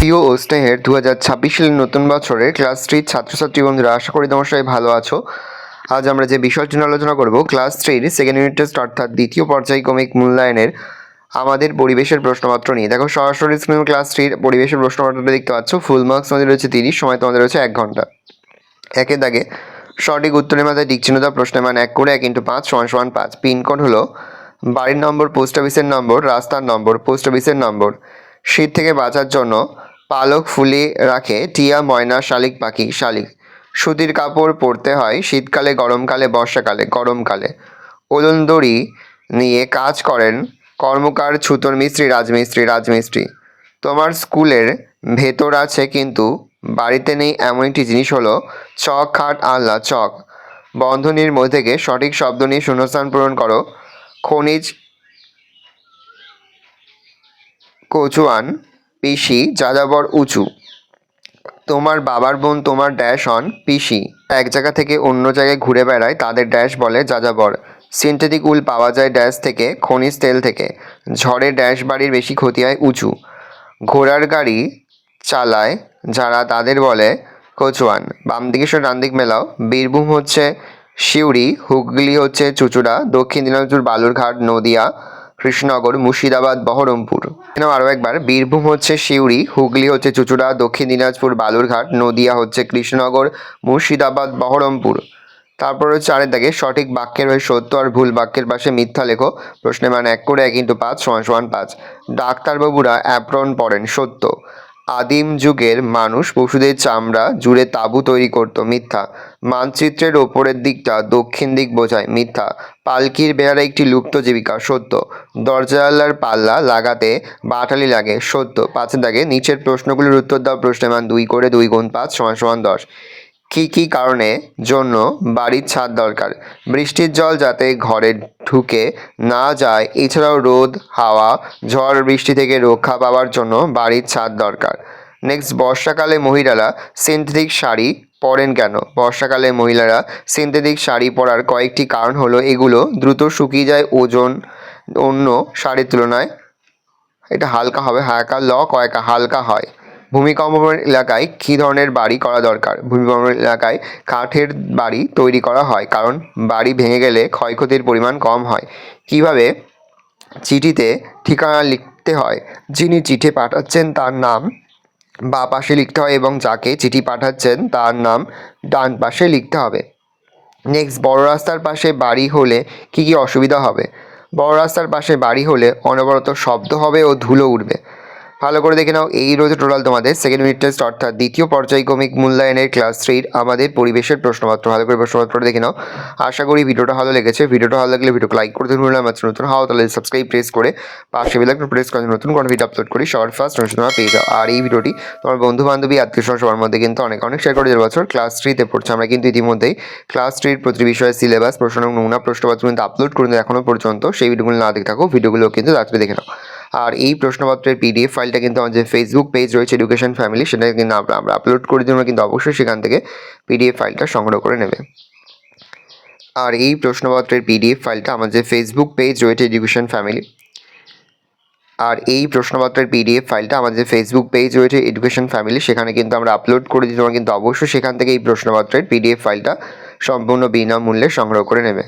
প্রিয় ও স্নেহের 2026 সালের নতুন বছরের ক্লাস 3 ছাত্রছাত্রী বন্ধুরা, আশা করি তোমার সবাই ভালো আছো। আজ আমরা যে বিষয়টি নিয়ে আলোচনা করব, ক্লাস 3 সেকেন্ড ইউনিট টেস্ট অর্থাৎ দ্বিতীয় পর্যায়ক্রমিক মূল্যায়নের আমাদের পরিবেশের প্রশ্নপত্র নিয়ে। দেখো সরাসরি স্ক্রিনে ক্লাস 3 পরিবেশের প্রশ্নপত্রটা দেখতে পাচ্ছ। ফুল মার্কস আমাদের রয়েছে 30, সময় তোমাদের রয়েছে 1 ঘন্টা। একে দাগে সঠিক উত্তরের মাথায় টিক চিহ্ন দাও। প্রশ্নের মান 1 করে 1 × 5 = 5। পিনকোড হলো বাড়ির নম্বর, পোস্ট অফিসের নম্বর, রাস্তার নম্বর, পোস্ট অফিসের নম্বর। শীত থেকে বাঁচার জন্য পালক ফুলিয়ে রাখে টিয়া, ময়না, শালিক পাখি, শালিক। সুতির কাপড় পরতে হয় শীতকালে, গরমকালে, বর্ষাকালে, গরমকালে। উলন দড়ি নিয়ে কাজ করেন কর্মকার, ছুতোর মিস্ত্রি, রাজমিস্ত্রি, রাজমিস্ত্রি। তোমার স্কুলের ভেতর আছে কিন্তু বাড়িতে নেই এমন একটি জিনিস হলো চক, খাট, আলনা, চক। বন্ধনীর মধ্যে থেকে সঠিক শব্দ নিয়ে শূন্যস্থান পূরণ করো। খনিজ, কচুয়ান, পিসি, যাযাবর, উঁচু। তোমার বাবার বোন তোমার ড্যাশ হন পিসি। এক জায়গা থেকে অন্য জায়গায় ঘুরে বেড়ায়, তাদের ড্যাশ বলে যাযাবর। সিনথেটিক উল পাওয়া যায় ড্যাশ থেকে, খনিজ তেল থেকে। ঝড়ে ড্যাশ বাড়ির বেশি ক্ষতি হয়, উঁচু। ঘোড়ার গাড়ি চালায় যারা, তাদের বলে কচুয়ান। বাম দিকে সরে ডান দিক মেলাও। বীরভূম হচ্ছে সিউড়ি, হুগলি হচ্ছে চুঁচুড়া, দক্ষিণ দিনাজপুর বালুরঘাট, নদিয়া কৃষ্ণনগর, মুর্শিদাবাদ বহরমপুর। আরও একবার, বীরভূম হচ্ছে সিউড়ি, হুগলি হচ্ছে চুঁচুড়া, দক্ষিণ দিনাজপুর বালুরঘাট, নদিয়া হচ্ছে কৃষ্ণনগর, মুর্শিদাবাদ বহরমপুর। তারপর হচ্ছে আরেক দাগে সঠিক বাক্যের হয়ে সত্য আর ভুল বাক্যের পাশে মিথ্যা লেখো। প্রশ্নের মান 1 করে 1 × 5 = 5। ডাক্তারবাবুরা অ্যাপ্রন পরেন, সত্য। আদিম যুগের মানুষ পশুদের চামড়া জুড়ে তাঁবু তৈরি করত, মিথ্যা। মানচিত্রের ওপরের দিকটা দক্ষিণ দিক বোঝায়, মিথ্যা। পালকির বেড়া একটি লুপ্ত জীবিকা, সত্য। দরজালার পাল্লা লাগাতে বাটালি লাগে, সত্য। 5 দাগে নিচের প্রশ্নগুলির উত্তর দাও। প্রশ্নের মান 2 করে 2 × 5 = 10। কী কী কারণে জন্য বাড়ির ছাদ দরকার? বৃষ্টির জল যাতে ঘরে ঢুকে না যায়, এছাড়াও রোদ, হাওয়া, ঝড় বৃষ্টি থেকে রক্ষা পাওয়ার জন্য বাড়ির ছাদ দরকার। নেক্সট, বর্ষাকালে মহিলারা সিনথেটিক শাড়ি পরেন কেন? বর্ষাকালে মহিলারা সিনথেটিক শাড়ি পরার কয়েকটি কারণ হলো এগুলো: দ্রুত শুকিয়ে যায় ওজন অন্য শাড়ির তুলনায়, এটা হালকা হবে, হালকা ল কয়েকা হালকা হয়। ভূমিকম্পের এলাকায় কী ধরনের বাড়ি করা দরকার? ভূমিকম্পের এলাকায় কাঠের বাড়ি তৈরি করা হয়, কারণ বাড়ি ভেঙে গেলে ক্ষয়ক্ষতির পরিমাণ কম হয়। কিভাবে চিঠিতে ঠিকানা লিখতে হয়? যিনি চিঠি পাঠাচ্ছেন তার নাম বাঁ পাশে লিখতে হয় এবং যাকে চিঠি পাঠাচ্ছেন তার নাম ডান পাশে লিখতে হবে। নেক্সট, বড় রাস্তার পাশে বাড়ি হলে কী কী অসুবিধা হবে? বড় রাস্তার পাশে বাড়ি হলে অনবরত শব্দ হবে ও ধুলো উঠবে। ভালো করে দেখে নাও, এই রয়েছে টোটাল তোমাদের সেকেন্ড ইউনিট টেস্ট অর্থাৎ দ্বিতীয় পর্যায়ক্রমিক মূল্যায়নের ক্লাস 3 আমাদের পরিবেশের প্রশ্নপত্র। ভালো করে প্রশ্নপত্রটা দেখে নাও। আশা করি ভিডিওটা ভালো লেগেছে। ভিডিওটা ভালো লাগলে ভিডিওকে লাইক করতে ভুলবে না। আমার নতুন হও তাহলে সাবস্ক্রাইব প্রেস করে পাশে বেল আইকন প্রেস করে নতুন কোনো ভিডিও আপলোড করি সবার ফার্স্ট তোমরা পেয়ে যাও। আর এই ভিডিওটি তোমার বন্ধু বান্ধবী আত্মীয় স্বজন সবার মধ্যে কিন্তু অনেক শেয়ার করে, যে বছর ক্লাস 3-তে পড়ছে। আমরা কিন্তু ইতিমধ্যেই ক্লাস 3-র প্রতি বিষয়ের সিলেবাস, প্রশ্ন নমুনা, প্রশ্নপত্র কিন্তু আপলোড করে এখনও পর্যন্ত। সেই ভিডিওগুলো না দেখে থাকো, ভিডিওগুলো কিন্তু তাড়াতাড়ি দেখে নাও। আর এই প্রশ্নপত্রের পিডিএফ ফাইলটা কিন্তু আমার যে ফেসবুক পেজ রয়েছে এডুকেশন ফ্যামিলি, সেটা কিন্তু আমরা আপলোড করে দিই। তোমরা কিন্তু অবশ্যই সেখান থেকে পিডিএফ ফাইলটা সংগ্রহ করে নেবে। আর এই প্রশ্নপত্রের পিডিএফ ফাইলটা আমার যে ফেসবুক পেজ রয়েছে এডুকেশন ফ্যামিলি, আর এই প্রশ্নপত্রের পিডিএফ ফাইলটা আমাদের যে ফেসবুক পেজ রয়েছে এডুকেশন ফ্যামিলি, সেখানে কিন্তু আমরা আপলোড করে দিই। তোমরা কিন্তু অবশ্যই সেখান থেকে এই প্রশ্নপত্রের পিডিএফ ফাইলটা সম্পূর্ণ বিনামূল্যে সংগ্রহ করে নেবে।